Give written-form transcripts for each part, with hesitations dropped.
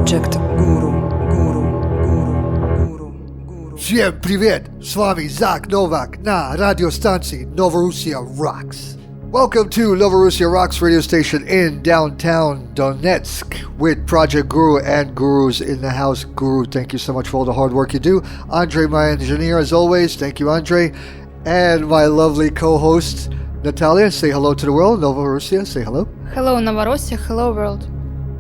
Projekt Guru. Всем привет! С вами Zak Novak на радиостанции Novorossia Rocks. Welcome to Novorossia Rocks Radio Station in downtown Donetsk with Projekt Guru and Gurus in the house. Guru, thank you so much for all the hard work you do. Andre, my engineer, as always. Thank you, Andre. And my lovely co-host, Natalia. Say hello to the world. Novorossia, say hello. Hello, Novorossia. Hello, world.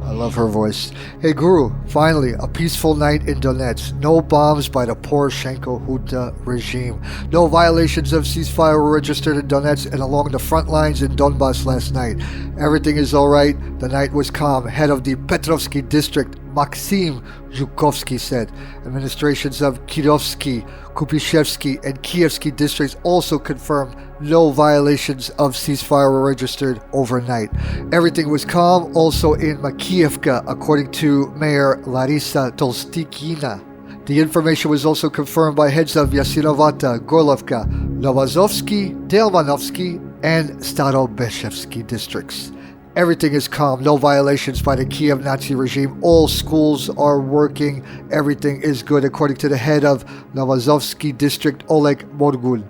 I love her voice. Hey, Guru, finally, a peaceful night in Donetsk. No bombs by the Poroshenko junta regime. No violations of ceasefire were registered in Donetsk and along the front lines in Donbass last night. Everything is all right. The night was calm. Head of the Petrovsky district, Maxim Zhukovsky, said. Administrations of Kirovsky, Kupishevsky, and Kievsky districts also confirmed no violations of ceasefire were registered overnight. Everything was calm also in Makiivka, according to Mayor Larisa Tolstykina. The information was also confirmed by heads of Yasinovata, Gorlovka, Novazovsky, Delmanovsky, and Starobeshevsky districts. Everything is calm, no violations by the Kiev Nazi regime. All schools are working. Everything is good, according to the head of Novazovsky district, Oleg Morgul.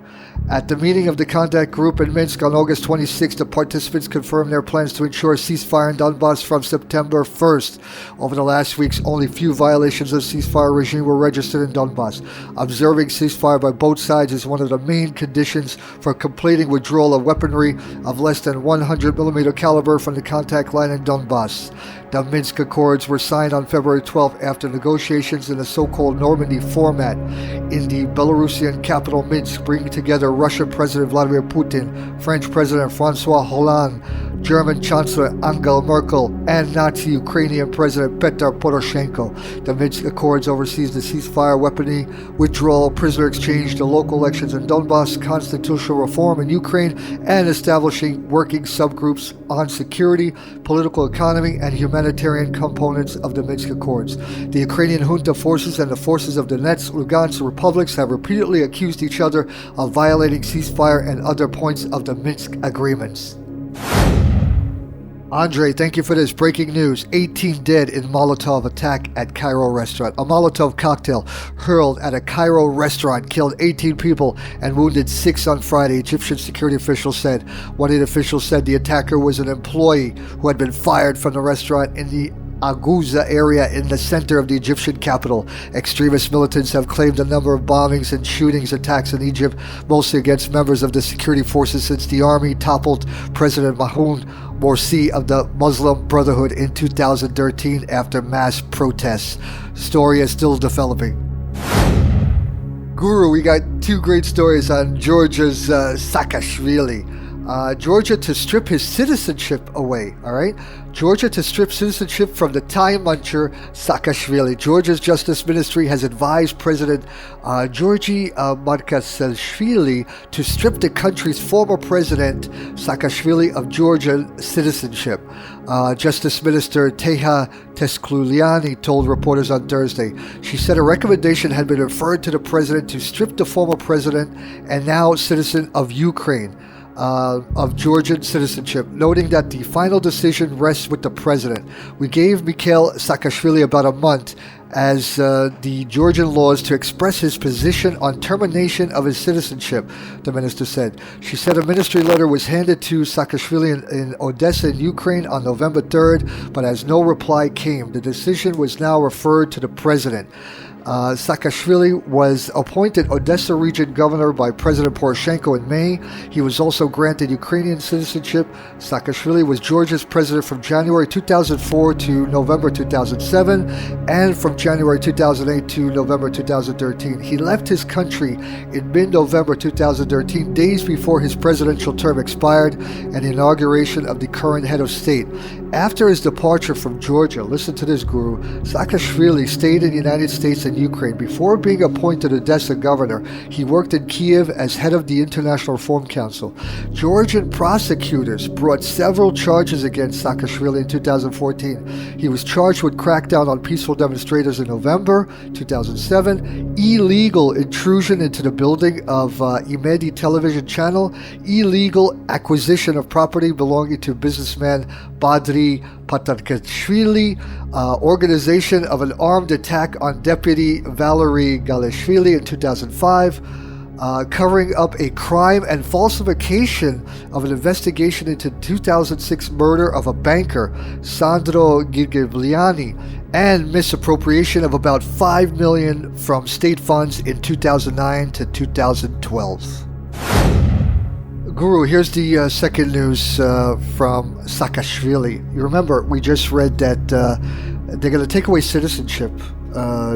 At the meeting of the contact group in Minsk on August 26, the participants confirmed their plans to ensure ceasefire in Donbass from September 1st. Over the last weeks, only few violations of ceasefire regime were registered in Donbass. Observing ceasefire by both sides is one of the main conditions for completing withdrawal of weaponry of less than 100mm caliber from the contact line in Donbass. The Minsk Accords were signed on February 12th after negotiations in the so-called Normandy format in the Belarusian capital Minsk, bringing together Russian President Vladimir Putin, French President François Hollande, German Chancellor Angela Merkel, and Nazi Ukrainian President Petro Poroshenko. The Minsk Accords oversees the ceasefire, weaponry withdrawal, prisoner exchange, the local elections in Donbass, constitutional reform in Ukraine, and establishing working subgroups on security, political economy, and humanitarian components of the Minsk Accords. The Ukrainian junta forces and the forces of Donetsk, Lugansk republics have repeatedly accused each other of violating ceasefire and other points of the Minsk agreements. Andre, thank you for this. Breaking news. 18 dead in Molotov attack at Cairo restaurant. A Molotov cocktail hurled at a Cairo restaurant killed 18 people and wounded 6 on Friday, Egyptian security officials said. One of the officials said the attacker was an employee who had been fired from the restaurant in the Aguza area in the center of the Egyptian capital. Extremist militants have claimed a number of bombings and shootings attacks in Egypt, mostly against members of the security forces since the army toppled President Mahmoud Morsi of the Muslim Brotherhood in 2013 after mass protests. Story is still developing. Guru, we got 2 great stories on Georgia's Saakashvili. Georgia to strip his citizenship away, all right? Georgia to strip citizenship from the Thai muncher Saakashvili. Georgia's Justice Ministry has advised President Georgi Markashvili to strip the country's former president Saakashvili of Georgian citizenship. Justice Minister Teha Teskluliani told reporters on Thursday. She said a recommendation had been referred to the president to strip the former president and now citizen of Ukraine of Georgian citizenship, noting that the final decision rests with the president. We gave Mikhail Saakashvili about a month as the Georgian laws to express his position on termination of his citizenship, the minister said. She said a ministry letter was handed to Saakashvili in Odessa in Ukraine on November 3rd, but as no reply came, the decision was now referred to the president. Saakashvili was appointed Odessa region governor by President Poroshenko in May. He was also granted Ukrainian citizenship. Saakashvili was Georgia's president from January 2004 to November 2007 and from January 2008 to November 2013. He left his country in mid-November 2013, days before his presidential term expired and the inauguration of the current head of state. After his departure from Georgia, listen to this, Guru, Saakashvili stayed in the United States and Ukraine. Before being appointed Odessa governor, he worked in Kiev as head of the International Reform Council. Georgian prosecutors brought several charges against Saakashvili in 2014. He was charged with crackdown on peaceful demonstrators in November 2007, illegal intrusion into the building of Imedi television channel, illegal acquisition of property belonging to businessman Badri Dmitry Patarkashvili, organization of an armed attack on Deputy Valery Galishvili in 2005, covering up a crime and falsification of an investigation into 2006 murder of a banker, Sandro Gigliani, and misappropriation of about $5 million from state funds in 2009 to 2012. Guru, here's the second news from Saakashvili. You remember, we just read that they're going to take away citizenship.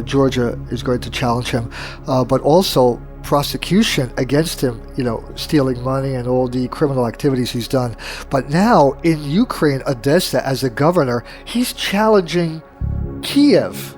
Georgia is going to challenge him, but also prosecution against him, stealing money and all the criminal activities he's done. But now in Ukraine, Odessa, as a governor, he's challenging Kiev,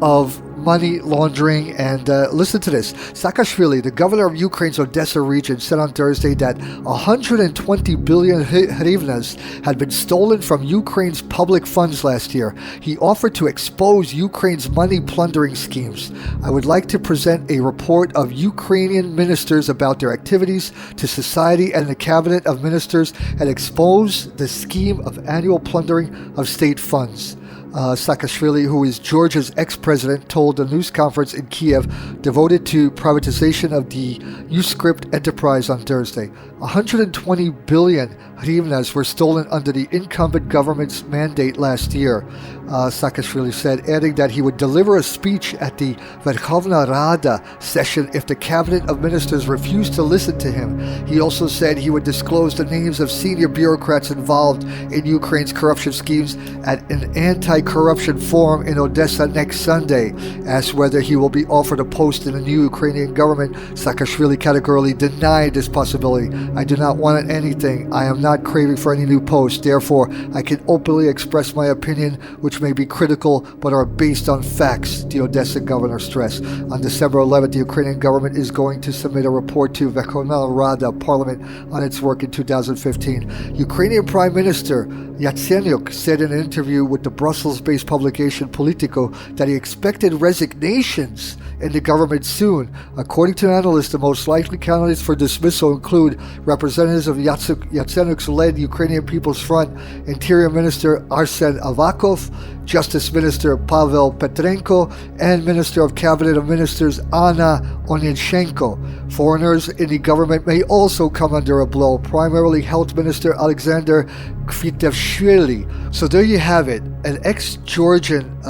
of money laundering. And listen to this. Saakashvili, the governor of Ukraine's Odessa region, said on Thursday that 120 billion hryvnias had been stolen from Ukraine's public funds last year. He offered to expose Ukraine's money plundering schemes. I would like to present a report of Ukrainian ministers about their activities to society and the cabinet of ministers and expose the scheme of annual plundering of state funds. Saakashvili, who is Georgia's ex-president, told a news conference in Kiev devoted to privatization of the Uscript enterprise on Thursday. 120 billion hryvnias were stolen under the incumbent government's mandate last year, Saakashvili said, adding that he would deliver a speech at the Verkhovna Rada session if the cabinet of ministers refused to listen to him. He also said he would disclose the names of senior bureaucrats involved in Ukraine's corruption schemes at an anti-corruption forum in Odessa next Sunday. Asked whether he will be offered a post in the new Ukrainian government, Saakashvili categorically denied this possibility. I do not want anything. I am not craving for any new post. Therefore, I can openly express my opinion, which may be critical but are based on facts, the Odessa governor stressed. On December 11th, the Ukrainian government is going to submit a report to Verkhovna Rada parliament on its work in 2015. Ukrainian Prime Minister Yatsenyuk said in an interview with the Brussels-based publication Politico that he expected resignations in the government soon. According to analysts, the most likely candidates for dismissal include representatives of Yatsenyuk's led Ukrainian People's Front, Interior Minister Arsen Avakov, Justice Minister Pavel Petrenko, and Minister of Cabinet of Ministers Anna Onyenshenko. Foreigners in the government may also come under a blow, primarily Health Minister Alexander Kvitevshvili. So there you have it, an ex-Georgian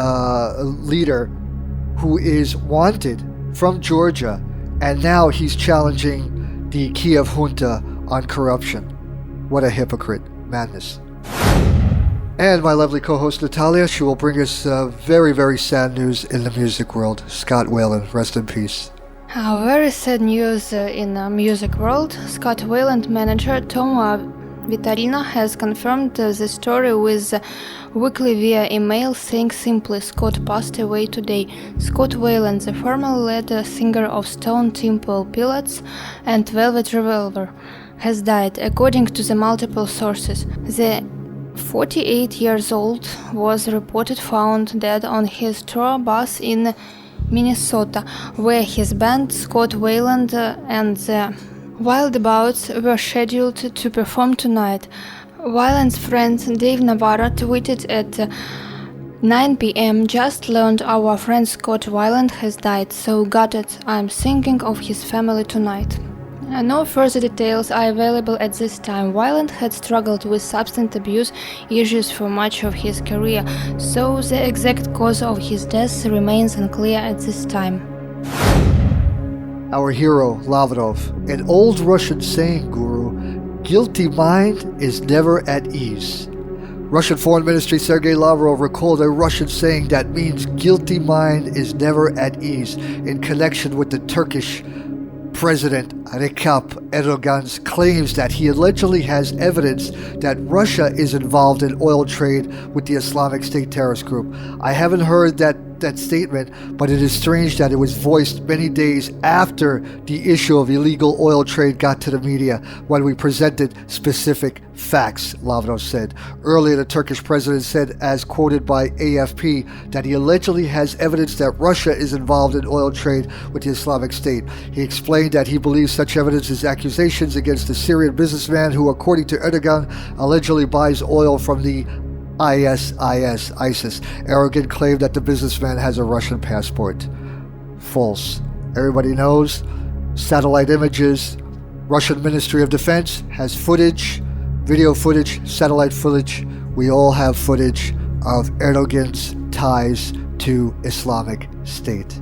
leader who is wanted from Georgia, and now he's challenging the Kiev junta on corruption. What a hypocrite. Madness. And my lovely co-host Natalia, she will bring us very, very sad news in the music world. Scott Weiland, rest in peace. Very sad news in the music world. Scott Weiland manager Tom Vitarina has confirmed the story with weekly via email, saying simply, Scott passed away today. Scott Weiland, the former lead singer of Stone Temple Pilots and Velvet Revolver, has died, according to the multiple sources. The 48 years old was reported found dead on his tour bus in Minnesota, where his band Scott Weiland and the Wildabouts were scheduled to perform tonight. Weiland's friend Dave Navarro tweeted at 9 p.m. Just learned our friend Scott Weiland has died, so got it. I'm thinking of his family tonight. No further details are available at this time. Weiland had struggled with substance abuse issues for much of his career, so the exact cause of his death remains unclear at this time. Our hero, Lavrov, an old Russian saying, Guru, guilty mind is never at ease. Russian Foreign Ministry Sergei Lavrov recalled a Russian saying that means guilty mind is never at ease in connection with the Turkish President Recep Erdogan's claims that he allegedly has evidence that Russia is involved in oil trade with the Islamic State terrorist group. I haven't heard that that statement, but it is strange that it was voiced many days after the issue of illegal oil trade got to the media when we presented specific facts, Lavros said. Earlier, the Turkish president said, as quoted by AFP, that he allegedly has evidence that Russia is involved in oil trade with the Islamic State. He explained that he believes such evidence is accusations against the Syrian businessman who, according to Erdogan, allegedly buys oil from the ISIS. Erdogan claimed that the businessman has a Russian passport. False. Everybody knows. Satellite images. Russian Ministry of Defense has footage, video footage, satellite footage. We all have footage of Erdogan's ties to Islamic State.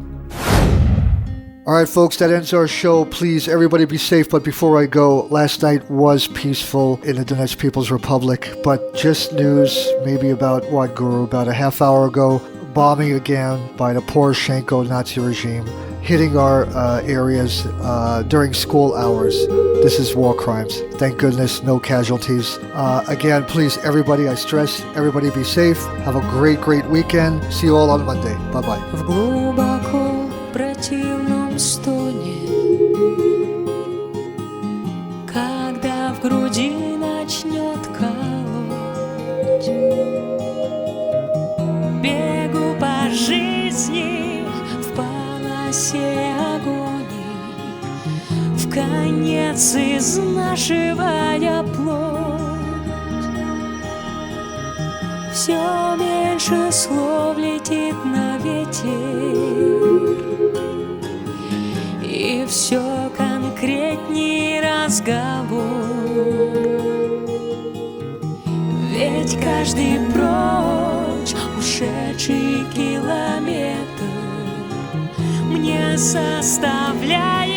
All right, folks, that ends our show. Please, everybody be safe. But before I go, last night was peaceful in the Donetsk People's Republic. But just news, maybe about what, Guru? About a half hour ago, bombing again by the Poroshenko Nazi regime, hitting our areas during school hours. This is war crimes. Thank goodness, no casualties. Again, please, everybody, I stress, everybody be safe. Have a great, great weekend. See you all on Monday. Bye-bye. Противном стоне, когда в груди начнет колоть, бегу по жизни в полосе агонии, в конец изнашивая плоть. Все меньше слов летит на ветер, и все конкретней разговор. Ведь каждый прочь ушедший километр мне составляет